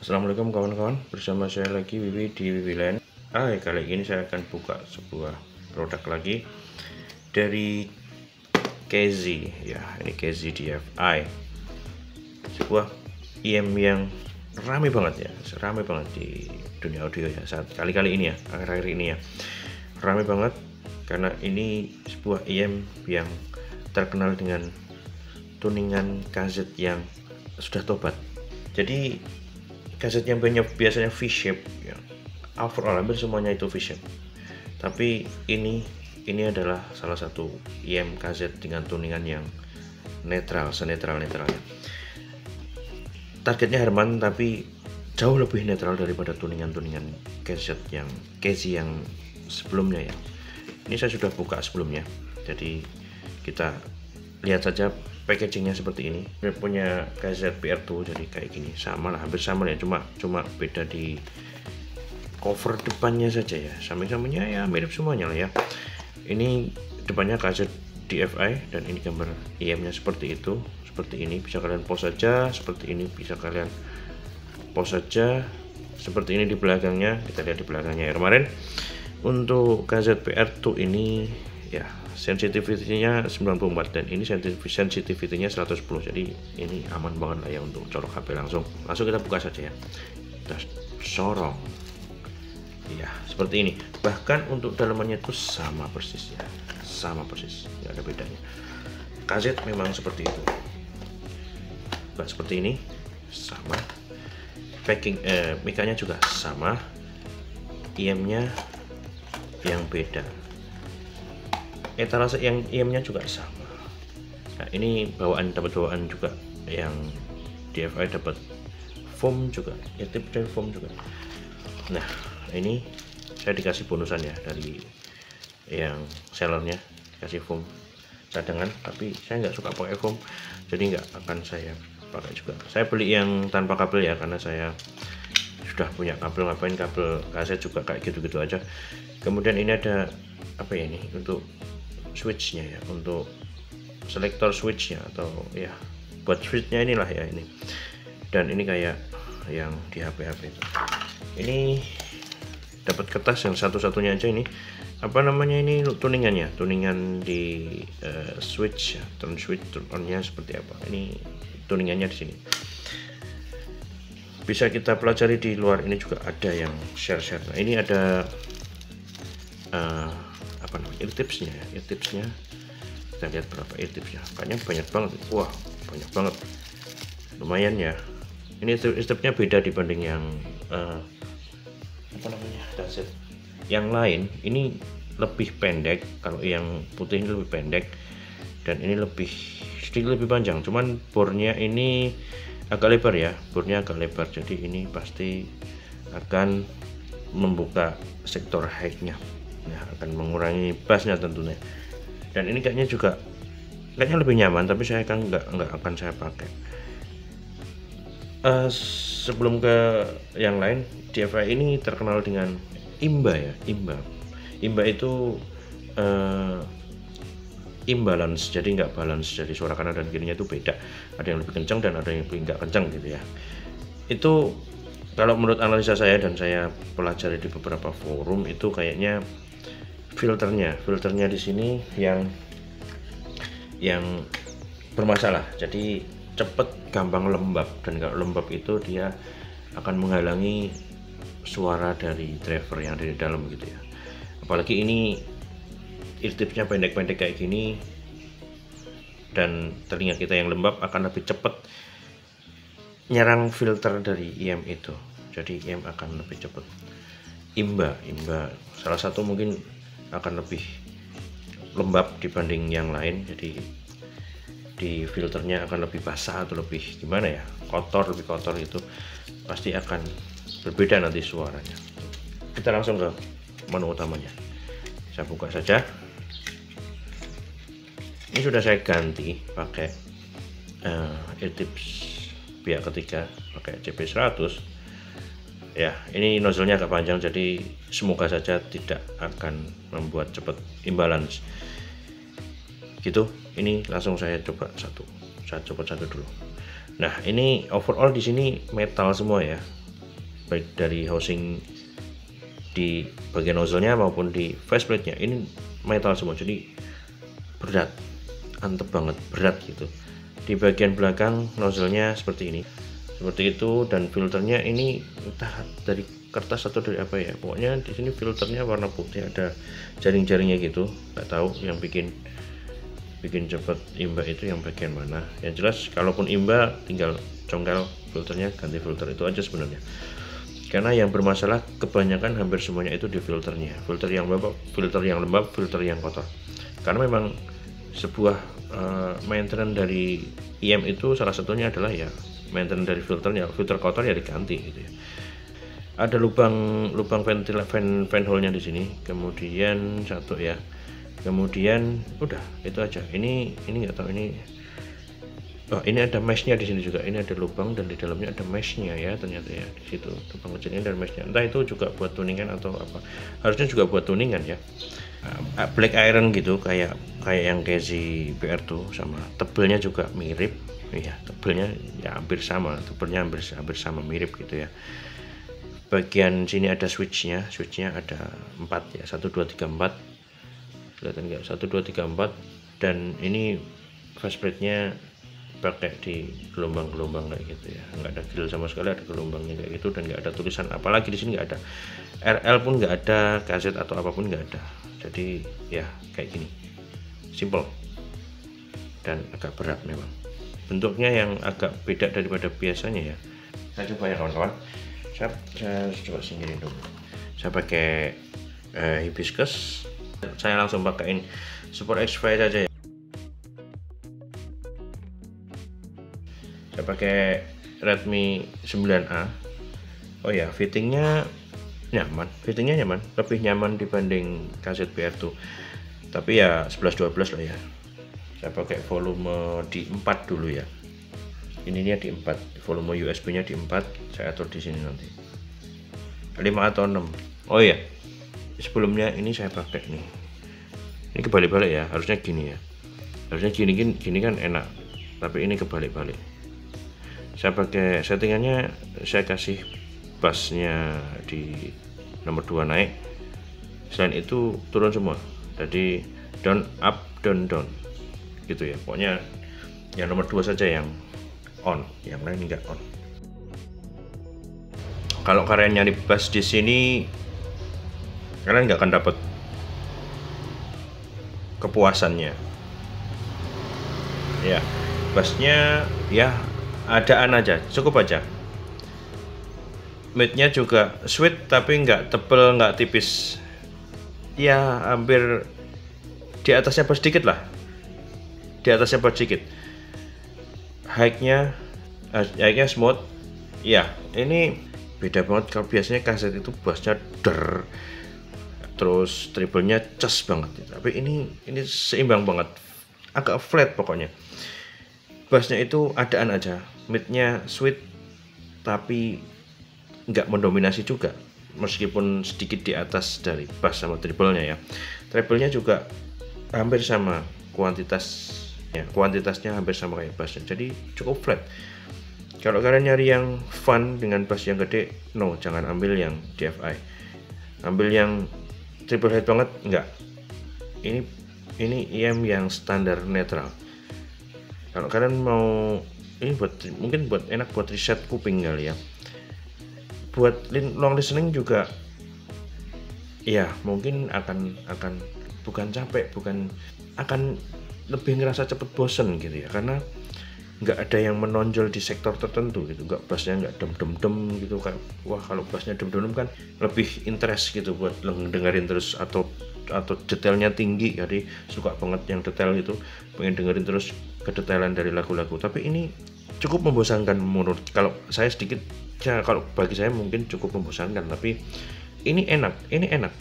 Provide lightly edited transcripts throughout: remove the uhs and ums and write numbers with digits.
Assalamualaikum kawan-kawan, bersama saya lagi Wiwi di Wiwi Land. Kali ini saya akan buka sebuah produk lagi dari KZ ya. Ini KZ DFI, sebuah IM yang ramai banget ya, ramai banget di dunia audio ya saat kali-kali ini ya, akhir-akhir ini ya, ramai banget karena ini sebuah IM yang terkenal dengan tuningan kaset yang sudah tobat. Jadi kaset yang banyak biasanya V-shape ya. Overall hampir semuanya itu V-shape. Tapi ini adalah salah satu IM kaset dengan tuningan yang netral, senetral-netralnya. Targetnya Herman tapi jauh lebih netral daripada tuningan-tuningan kaset yang Casey yang sebelumnya ya. Ini saya sudah buka sebelumnya. Jadi kita lihat saja packagingnya seperti ini. Ini punya KZ PR2, jadi kayak gini, sama lah, hampir sama ya, cuma beda di cover depannya saja ya. Samping-sampingnya ya mirip semuanya lah ya. Ini depannya KZ DFI dan ini gambar IM-nya seperti itu, seperti ini. Bisa kalian pause saja, seperti ini bisa kalian pause saja, seperti ini di belakangnya. Kita lihat di belakangnya ya kemarin. Untuk KZ PR2 ini ya sensitivity-nya 94 dan ini sensitivity-nya 110, jadi ini aman banget lah ya untuk colok HP langsung kita buka saja ya, kita sorong ya seperti ini. Bahkan untuk dalamannya itu sama persis ya, sama persis, nggak ada bedanya. Kaset memang seperti itu, buka seperti ini, sama packing, mikanya juga sama, IM-nya yang beda, etalase yang IM-nya juga sama. Nah, ini dapat bawaan juga yang DFI, dapat foam juga, ya tip dari foam juga. Nah, ini saya dikasih bonusan ya dari yang sellernya, kasih foam cadangan, tapi saya nggak suka pakai foam, jadi nggak akan saya pakai juga. Saya beli yang tanpa kabel ya, karena saya sudah punya kabel, ngapain kabel kaset juga kayak gitu-gitu aja. Kemudian ini ada apa ya, ini untuk switchnya ya, untuk selektor switchnya atau ya buat switchnya inilah ya ini. Dan ini kayak yang di HP-HP itu. Ini dapat kertas yang satu-satunya aja, ini apa namanya, ini tuningannya, tuningan di switch ya, turn switch, turn on-nya seperti apa. Ini tuningannya di sini. Bisa kita pelajari di luar, ini juga ada yang share-share. Nah, ini ada apa namanya, ear-tipsnya ya, ear-tipsnya kita lihat berapa ear-tipsnya, kayaknya banyak banget. Wah, banyak banget, lumayan ya. Ini ear-tipsnya beda dibanding yang apa namanya, kaset yang lain. Ini lebih pendek, kalau yang putih ini lebih pendek dan ini sedikit lebih panjang, cuman bornya ini agak lebar ya, bornya agak lebar, jadi ini pasti akan membuka sektor high-nya. Nah, akan mengurangi bassnya tentunya. Dan ini kayaknya lebih nyaman, tapi saya kan nggak akan saya pakai. Sebelum ke yang lain, DFI ini terkenal dengan imba ya, imba itu imbalance, jadi nggak balance, jadi suara kanan dan kirinya itu beda, ada yang lebih kencang dan ada yang lebih nggak kencang gitu ya. Itu kalau menurut analisa saya dan saya pelajari di beberapa forum, itu kayaknya filternya di sini yang bermasalah, jadi cepet gampang lembab, dan kalau lembab itu dia akan menghalangi suara dari driver yang ada di dalam gitu ya. Apalagi ini ear-tipsnya pendek-pendek kayak gini, dan telinga kita yang lembab akan lebih cepat nyerang filter dari IM itu, jadi IM akan lebih cepat imba salah satu mungkin akan lebih lembab dibanding yang lain, jadi di filternya akan lebih basah atau lebih gimana ya, lebih kotor, itu pasti akan berbeda nanti suaranya. Kita langsung ke menu utamanya, saya buka saja. Ini sudah saya ganti pakai ear-tips pihak ketiga, pakai CP100 ya. Ini nozzle-nya agak panjang, jadi semoga saja tidak akan membuat cepat imbalance gitu. Ini langsung saya coba satu dulu. Nah, ini overall di sini metal semua ya, baik dari housing di bagian nozzle-nya maupun di faceplate-nya ini metal semua, jadi berat, antep banget, berat gitu. Di bagian belakang nozzle-nya seperti ini, seperti itu, dan filternya ini entah dari kertas atau dari apa ya, pokoknya di sini filternya warna putih, ada jaring-jaringnya gitu, nggak tahu yang bikin cepet imba itu yang bagian mana. Yang jelas kalaupun imba tinggal congkel filternya, ganti filter, itu aja sebenarnya. Karena yang bermasalah kebanyakan hampir semuanya itu di filternya, filter yang lembab, filter yang kotor. Karena memang sebuah maintenance dari IM itu salah satunya adalah ya maintenance dari filternya, filter kotor ya diganti gitu ya. Ada lubang fan hole-nya di sini, kemudian satu ya, kemudian udah itu aja. Ini nggak tahu ini. Oh, ini ada meshnya di sini juga. Ini ada lubang dan di dalamnya ada meshnya ya, ternyata ya, di situ lubang kecilnya dan meshnya. Entah itu juga buat tuningan atau apa. Harusnya juga buat tuningan ya. Black iron gitu, kayak yang Casey PR2, sama tebelnya juga mirip. Iya, tebelnya ya hampir sama, tebelnya hampir sama, mirip gitu ya. Bagian sini ada switchnya ada 4 ya, 1 2 3 4. Kelihatan nggak? 1 2 3 4. Dan ini faceplate-nya pakai di gelombang-gelombang kayak gitu ya, nggak ada grill sama sekali, ada gelombangnya kayak gitu, dan nggak ada tulisan apalagi di sini, nggak ada RL pun nggak ada, KZ atau apapun nggak ada. Jadi ya kayak gini, simple dan agak berat memang, bentuknya yang agak beda daripada biasanya ya. Saya coba ya kawan-kawan, saya coba singkirin dulu. Saya pakai hibiscus, saya langsung pakaiin support X5 saja ya. Saya pakai Redmi 9A. Oh ya, fittingnya nyaman, lebih nyaman dibanding kaset PR2, tapi ya 11-12 lah ya. Saya pakai volume di 4 dulu ya, ininya di 4, volume USB nya di 4, saya atur di sini nanti 5 atau 6. Oh ya, sebelumnya ini saya pakai nih, ini kebalik-balik ya, harusnya gini ya, harusnya gini kan enak, tapi ini kebalik-balik. Saya pakai settingannya, saya kasih bassnya di nomor 2 naik, selain itu turun semua, jadi down up down down gitu ya. Pokoknya yang nomor 2 saja yang on, yang lain enggak on. Kalau kalian nyari bass di sini, kalian nggak akan dapat kepuasannya ya. Bassnya ya adaan aja, cukup aja. Midnya juga sweet tapi nggak tebel, nggak tipis ya, hampir di atasnya bass sedikit lah, di atasnya bass sedikit. High-nya smooth ya. Ini beda banget, kalau biasanya kaset itu bassnya der, terus treble-nya cas banget, tapi ini seimbang banget, agak flat pokoknya. Bassnya itu adaan aja, midnya sweet tapi nggak mendominasi juga, meskipun sedikit di atas dari bass sama treble-nya ya. Treble-nya juga hampir sama kuantitasnya hampir sama kayak bassnya, jadi cukup flat. Kalau kalian nyari yang fun dengan bass yang gede, no, jangan ambil yang DFI, ambil yang triple head banget, enggak. Ini IM yang standar netral. Kalau kalian mau ini mungkin buat enak buat reset kuping kali ya, buat long listening juga ya, mungkin akan bukan capek, akan lebih ngerasa cepet bosen gitu ya, karena nggak ada yang menonjol di sektor tertentu gitu, nggak bassnya nggak dem gitu kan. Wah, kalau bassnya dem kan lebih interest gitu buat dengerin terus, atau detailnya tinggi, jadi suka banget yang detail itu, pengen dengerin terus kedetailan dari lagu-lagu. Tapi ini cukup membosankan menurut kalau saya sedikit ya, kalau bagi saya mungkin cukup membosankan, tapi ini enak,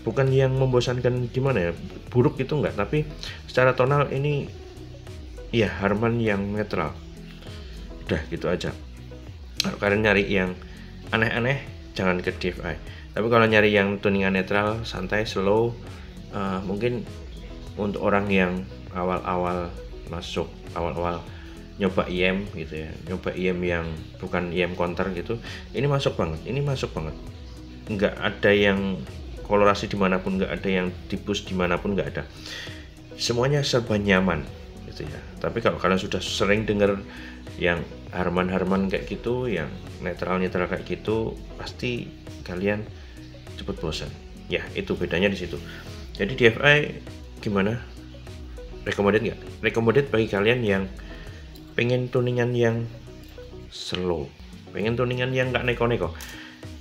bukan yang membosankan gimana ya, buruk itu enggak, tapi secara tonal ini ya Harman yang netral. Udah gitu aja. Kalau kalian nyari yang aneh-aneh, jangan ke DFI. Tapi kalau nyari yang tuningan netral, santai, slow, mungkin untuk orang yang awal-awal masuk, awal-awal nyoba IM gitu ya, nyoba IM yang bukan IM counter gitu, ini masuk banget, nggak ada yang kolorasi dimanapun, nggak ada yang dibus dimanapun, nggak ada, semuanya serba nyaman gitu ya. Tapi kalau kalian sudah sering dengar yang Harman kayak gitu, yang netral kayak gitu, pasti kalian cepet bosan ya. Itu bedanya di situ. Jadi DFI gimana, recommended bagi kalian yang pengen tuningan yang slow, pengen tuningan yang nggak neko-neko,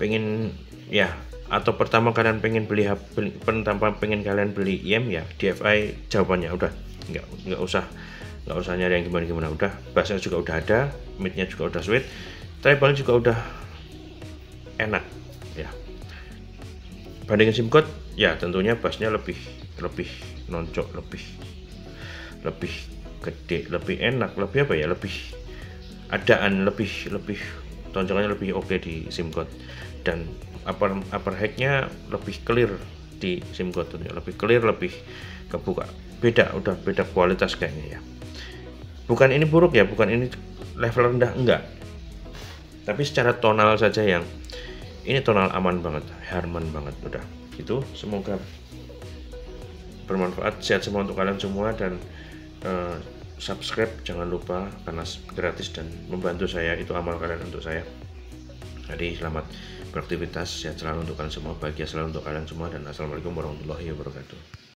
pengen ya, atau pertama kalian pengen pengen kalian beli IM ya, DFI jawabannya udah, nggak usah nyari yang gimana, udah bassnya juga udah ada, midnya juga udah sweet, treble juga udah enak ya. Bandingin SIMCODE ya, tentunya bassnya lebih nonjok, lebih gede, lebih enak, lebih apa ya, lebih adaan, lebih tonjokannya lebih oke di SIMCODE, dan upper high-nya lebih clear di SIMCODE, lebih clear, lebih kebuka, udah beda kualitas kayaknya ya. Bukan ini buruk ya, bukan ini level rendah, enggak, tapi secara tonal saja yang ini tonal aman banget, Harman banget. Udah gitu, semoga bermanfaat, sehat semua untuk kalian semua, dan subscribe jangan lupa karena gratis dan membantu saya, itu amal kalian untuk saya. Jadi selamat beraktivitas, sehat selalu untuk kalian semua, bahagia selalu untuk kalian semua, dan assalamualaikum warahmatullahi wabarakatuh.